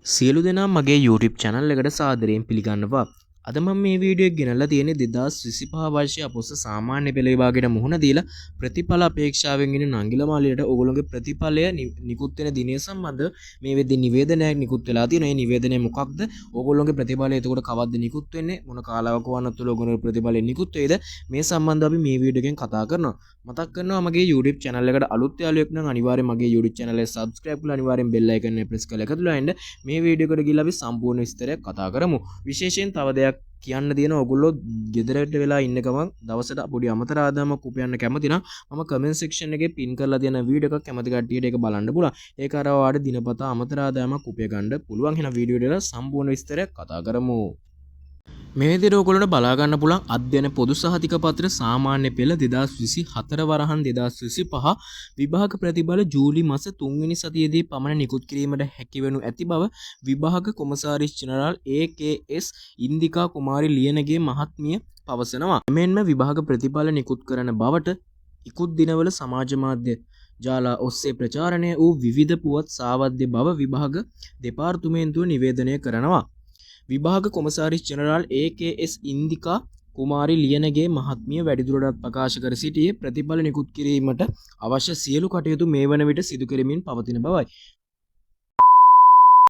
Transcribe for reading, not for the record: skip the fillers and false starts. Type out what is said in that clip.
සියලු දෙනා මගේ YouTube channel එකට සාදරයෙන් පිළිගන්නවා. අද මම මේ වීඩියෝ එක ගෙනල්ලා තියෙන්නේ 2025 වර්ෂයේ අපොස්ස සාමාන්‍ය පෙළ විභාගයට මුහුණ දීලා ප්‍රතිඵල අපේක්ෂාවෙන් ඉන්න නංගිල මාලියට ඔයගොල්ලෝගේ ප්‍රතිඵලය නිකුත් වෙන දිනය සම්බන්ධව මේ වෙද්දී නිවේදනයක් නිකුත් වෙලා තියෙනවා. මේ නිවේදනය මොකක්ද? ඔයගොල්ලෝගේ ප්‍රතිඵලය එතකොට කවද්ද නිකුත් වෙන්නේ? මොන කාලාවකවන්නත් තුළ ඔයගොල්ලෝගේ ප්‍රතිඵලය නිකුත් වෙයිද? මේ සම්බන්ධව අපි මේ වීඩියෝ එකෙන් කතා කරනවා. මතක් කරනවා මගේ YouTube channel එකට අලුත් යාළුවෙක් නම් අනිවාර්යෙන් මගේ YouTube channel එක subscribe කරලා අනිවාර්යෙන් bell icon එක press කරලා එකතුලා ඉන්න. මේ වීඩියෝ එකට ගිහලා අපි සම්පූර්ණ විස්තරයක් කතා කරමු. විශේෂයෙන් තව දෙයක් කියන්න තියෙන ඔයගොල්ලෝ ගෙදරට වෙලා ඉන්න ගමන් දවසට පොඩි අමතර ආදායමක් උපයන්න කැමති නම් මම කමෙන්ට් සෙක්ෂන් එකේ පින් කරලා තියෙන වීඩියෝ එකක් කැමති කට්ටියට ඒක බලන්න පුළුවන්. ඒක අර ඔයාලට දිනපතා අමතර ආදායමක් උපය ගන්න පුළුවන්. එහෙනම් වීඩියෝ එකට සම්පූර්ණ විස්තරයක් කතා කරමු. මේ විදිහට ඔයගොල්ලන්ට බලා ගන්න පුළුවන් අධ්‍යයන පොදු සහතික පත්‍ර සාමාන්‍ය පෙළ 2024 වරහන් 2025 විභාග ප්‍රතිඵල ජූලි මාස 3 වෙනි සතියේදී පමණ නිකුත් කිරීමට හැකිවනු ඇති බව විභාග කොමසාරිස් ජෙනරාල් AKS ඉන්දිකා කුමාරි ලියනගේ මහත්මිය පවසනවා. එමෙන්ම විභාග ප්‍රතිඵල නිකුත් කරන බවට ඉකුත් දිනවල සමාජ මාධ්‍ය ජාලා ඔස්සේ ප්‍රචාරණය වූ විවිධ පුවත් සාවද්‍ය බව විභාග දෙපාර්තමේන්තුව නිවේදනය කරනවා. විභාග කොමසාරිස් ජෙනරාල් AKS ඉන්දිකා කුමාරි ලියනගේ මහත්මිය වැඩිදුරටත් ප්‍රකාශ කර සිටියේ ප්‍රතිඵල නිකුත් කිරීමට අවශ්‍ය සියලු කටයුතු මේ වන විට සිදු කෙරෙමින් පවතින බවයි.